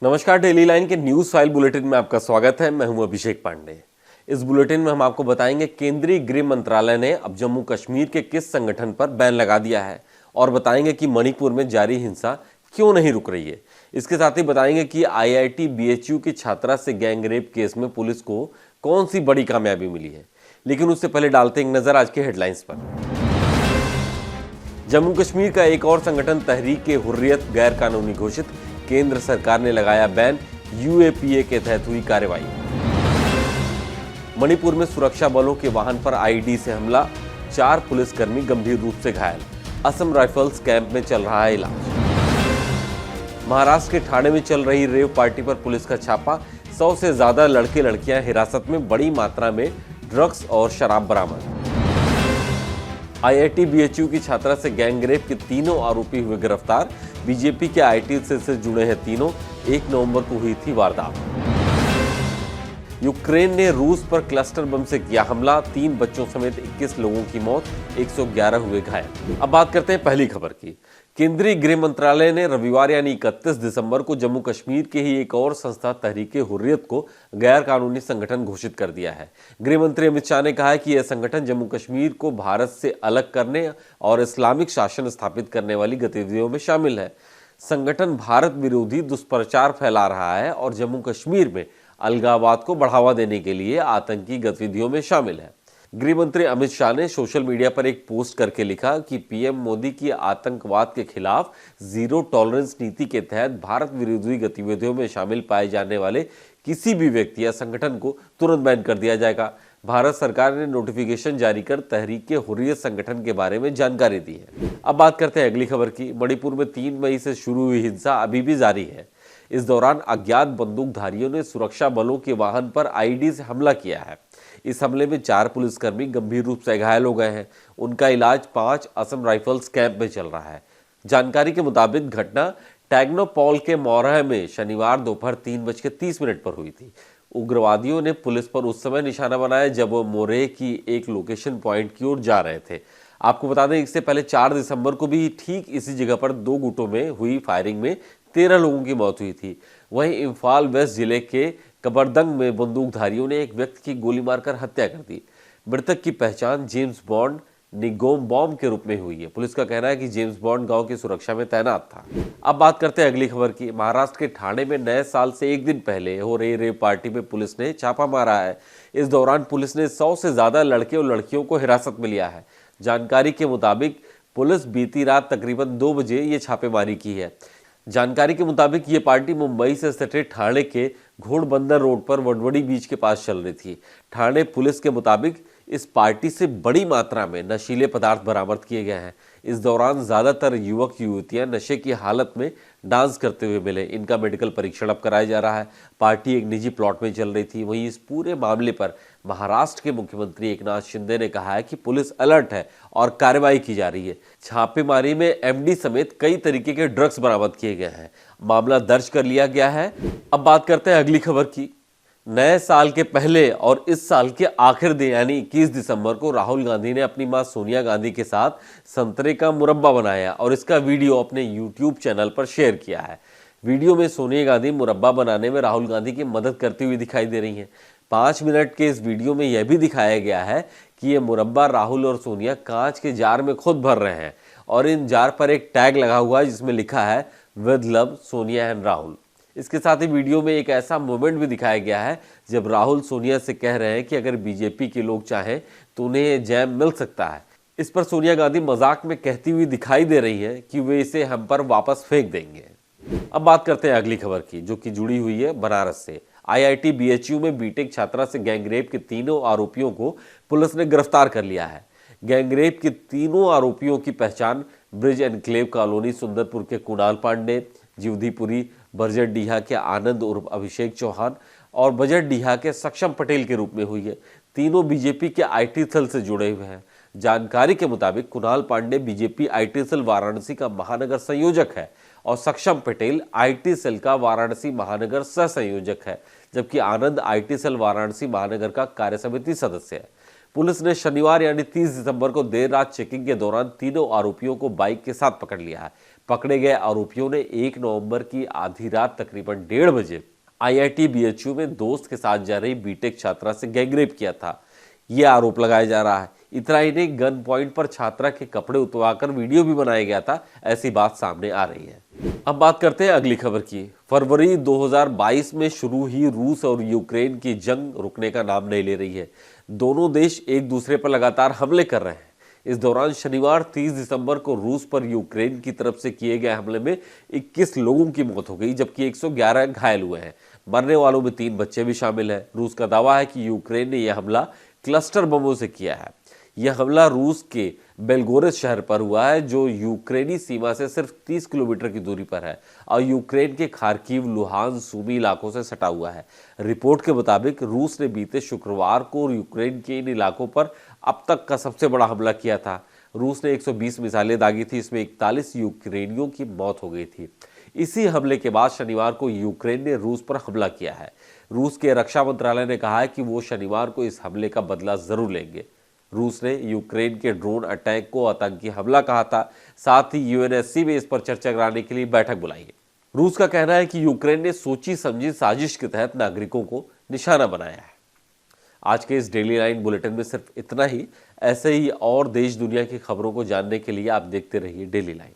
नमस्कार, daily line के news file bulletin में आपका स्वागत है। मैं हूं अभिषेक पांडे। इस बुलेटिन में हम आपको बताएंगे केंद्रीय गृह मंत्रालय ने अब जम्मू कश्मीर के किस संगठन पर बैन लगा दिया है और बताएंगे कि मणिपुर में जारी हिंसा क्यों नहीं रुक रही है। इसके साथ ही बताएंगे कि IIT BHU की छात्रा से गैंगरेप केस में पुलिस को कौन सी बड़ी कामयाबी मिली है। लेकिन उससे पहले डालते हैं एक नजर आज के हेडलाइंस पर। जम्मू कश्मीर का एक और संगठन तहरीक-ए-हुर्रियत गैर कानूनी घोषित, केंद्र सरकार ने लगाया बैन, UAPA के तहत हुई कार्रवाई। मणिपुर में सुरक्षा बलों के वाहन पर IED से हमला, 4 पुलिसकर्मी गंभीर रूप से घायल, असम राइफल्स कैंप में चल रहा है इलाज। महाराष्ट्र के ठाणे में चल रही रेव पार्टी पर पुलिस का छापा, 100 से ज्यादा लड़के लड़कियां हिरासत में, बड़ी मात्रा में ड्रग्स और शराब बरामद। IIT BHU की छात्रा से गैंगरेप के तीनों आरोपी हुए गिरफ्तार, बीजेपी के IT सेल से जुड़े हैं तीनों। 1 नवंबर को हुई थी वारदात। यूक्रेन ने रूस पर क्लस्टर बम से किया हमला, 3 बच्चों समेत 21 लोगों की मौत, 111 हुए घायल। अब बात करते हैं पहली खबर की। केंद्रीय गृह मंत्रालय ने रविवार यानी 31 दिसंबर को जम्मू कश्मीर के ही एक और संस्था तहरीक-ए-हुर्रियत को गैर कानूनी संगठन घोषित कर दिया है। गृह मंत्री अमित शाह ने कहा है कि यह संगठन जम्मू कश्मीर को भारत से अलग करने और इस्लामिक शासन स्थापित करने वाली गतिविधियों में शामिल है। संगठन भारत विरोधी दुष्प्रचार फैला रहा है और जम्मू कश्मीर में अलगाववाद को बढ़ावा देने के लिए आतंकी गतिविधियों में शामिल है। गृह मंत्री अमित शाह ने सोशल मीडिया पर एक पोस्ट करके लिखा कि पीएम मोदी की आतंकवाद के खिलाफ जीरो टॉलरेंस नीति के तहत भारत विरोधी गतिविधियों में शामिल पाए जाने वाले किसी भी व्यक्ति या संगठन को तुरंत बैन कर दिया जाएगा। भारत सरकार ने नोटिफिकेशन जारी कर तहरीक-ए-हुर्रियत संगठन के बारे में जानकारी दी है। अब बात करते हैं अगली खबर की। मणिपुर में 3 मई से शुरू हुई हिंसा अभी भी जारी है। इस दौरान अज्ञात बंदूकधारियों ने सुरक्षा बलों के वाहन पर IED से हमला किया है। इस हमले में 4 पुलिसकर्मी गंभीर रूप से घायल हो गए हैं। उनका इलाज 5 असम राइफल्स कैंप में चल रहा है। जानकारी के मुताबिक घटना टैग्नोपॉल के मोरह में शनिवार दोपहर 3:30 पर हुई थी। उग्रवादियों ने पुलिस पर उस समय निशाना बनाया जब वो मोरह की एक लोकेशन पॉइंट की ओर जा रहे थे। आपको बता दें, इससे पहले 4 दिसंबर को भी ठीक इसी जगह पर 2 गुटों में हुई फायरिंग में 13 लोगों की मौत हुई थी। वहीं इम्फाल वेस्ट जिले के कबरदंग में बंदूकधारियों ने एक व्यक्ति की गोली मारकर हत्या कर दी। मृतक की पहचान जेम्स बॉन्ड निगोम बॉम्ब के रूप में हुई है। पुलिस का कहना है कि जेम्स बॉन्ड गांव की सुरक्षा में तैनात था। अब बात करते हैं अगली खबर की। महाराष्ट्र के ठाणे में नए साल से एक दिन पहले हो रही रेव पार्टी में पुलिस ने छापा मारा है। इस दौरान पुलिस ने 100 से ज्यादा लड़के और लड़कियों को हिरासत में लिया है। जानकारी के मुताबिक पुलिस बीती रात तकरीबन 2 बजे ये छापेमारी की है। जानकारी के मुताबिक ये पार्टी मुंबई से सटे ठाणे के घोड़बंदर रोड पर वडवड़ी बीच के पास चल रही थी। ठाणे पुलिस के मुताबिक इस पार्टी से बड़ी मात्रा में नशीले पदार्थ बरामद किए गए हैं। इस दौरान ज्यादातर युवक युवतियां नशे की हालत में डांस करते हुए मिले। इनका मेडिकल परीक्षण अब कराया जा रहा है। पार्टी एक निजी प्लॉट में चल रही थी। वहीं इस पूरे मामले पर महाराष्ट्र के मुख्यमंत्री एकनाथ शिंदे ने कहा है कि पुलिस अलर्ट है और कार्रवाई की जा रही है। छापेमारी में MD समेत कई तरीके के ड्रग्स बरामद किए गए हैं। मामला दर्ज कर लिया गया है। अब बात करते हैं अगली खबर की। नए साल के पहले और इस साल के आखिर दिन यानी 21 दिसंबर को राहुल गांधी ने अपनी मां सोनिया गांधी के साथ संतरे का मुरब्बा बनाया और इसका वीडियो अपने YouTube चैनल पर शेयर किया है। वीडियो में सोनिया गांधी मुरब्बा बनाने में राहुल गांधी की मदद करती हुई दिखाई दे रही हैं। 5 मिनट के इस वीडियो में यह भी दिखाया गया है कि ये मुरब्बा राहुल और सोनिया कांच के जार में खुद भर रहे हैं और इन जार पर एक टैग लगा हुआ है जिसमें लिखा है with love Sonia and Rahul. इसके साथ ही वीडियो में एक ऐसा मोमेंट भी दिखाया गया है जब राहुल सोनिया से कह रहे हैं कि अगर बीजेपी के लोग चाहें तो उन्हें ये जैम मिल सकता है। इस पर सोनिया गांधी मजाक में कहती हुई दिखाई दे रही है कि वे इसे हम पर वापस फेंक देंगे। अब बात करते हैं अगली खबर की, जो कि जुड़ी हुई है बनारस से। IIT BHU में बीटेक छात्रा से गैंगरेप के तीनों आरोपियों को पुलिस ने गिरफ्तार कर लिया है। गैंगरेप के तीनों आरोपियों की पहचान ब्रिज एनक्लेव कॉलोनी सुंदरपुर के कुणाल पांडे, जीवधीपुरी बरजट-डीहा के आनंद उर्फ अभिषेक चौहान और बजट-डीहा के सक्षम पटेल के रूप में हुई है। तीनों बीजेपी के IT सेल से जुड़े हुए हैं। जानकारी के मुताबिक Kunal Pandey BJP IT cell Varanasi का महानगर संयोजक है और सक्षम पटेल IT सेल का वाराणसी महानगर सह संयोजक है, जबकि आनंद IT सेल वाराणसी महानगर का कार्य समिति सदस्य है। पुलिस ने शनिवार यानी 30 दिसंबर को देर रात चेकिंग के दौरान तीनों आरोपियों को बाइक के साथ पकड़ लिया है। पकड़े गए आरोपियों ने 1 नवंबर की आधी रात तकरीबन 1:30 बजे IIT BHU में दोस्त के साथ जा रही बीटेक छात्रा से गैंगरेप किया था। यह आरोप लगाया जा रहा है। इतना ही नहीं, गन पॉइंट पर छात्रा के कपड़े उतरवाकर वीडियो भी बनाया गया था, ऐसी बात सामने आ रही है। अब बात करते हैं अगली खबर की। फरवरी 2022 में शुरू ही रूस और यूक्रेन की जंग रुकने का नाम नहीं ले रही है। दोनों देश एक दूसरे पर लगातार हमले कर रहे हैं। इस दौरान शनिवार 30 दिसंबर को रूस पर यूक्रेन की तरफ से किए गए हमले में 21 लोगों की मौत हो गई, जबकि 111 घायल हुए हैं। मरने वालों में 3 बच्चे भी शामिल हैं। रूस का दावा है कि यूक्रेन ने यह हमला क्लस्टर बमों से किया है। यह हमला रूस के बेलगोरेद शहर पर हुआ है, जो यूक्रेनी सीमा से सिर्फ 30 किलोमीटर की दूरी पर है और यूक्रेन के खार्किव, लुहान, सूमी इलाकों से सटा हुआ है। रिपोर्ट के मुताबिक रूस ने बीते शुक्रवार को यूक्रेन के इन इलाकों पर अब तक का सबसे बड़ा हमला किया था। रूस ने 120 मिसाइलें दागी थी, इसमें 41 यूक्रेनियों की मौत हो गई थी। इसी हमले के बाद शनिवार को यूक्रेन ने रूस पर हमला किया है। रूस के रक्षा मंत्रालय ने कहा है कि वो शनिवार को इस हमले का बदला जरूर लेंगे। रूस ने यूक्रेन के ड्रोन अटैक को आतंकी हमला कहा था। साथ ही UNSC में इस पर चर्चा कराने के लिए बैठक बुलाई है। रूस का कहना है कि यूक्रेन ने सोची समझी साजिश के तहत नागरिकों को निशाना बनाया है। आज के इस डेली लाइन बुलेटिन में सिर्फ इतना ही। ऐसे ही और देश दुनिया की खबरों को जानने के लिए आप देखते रहिए डेली लाइन।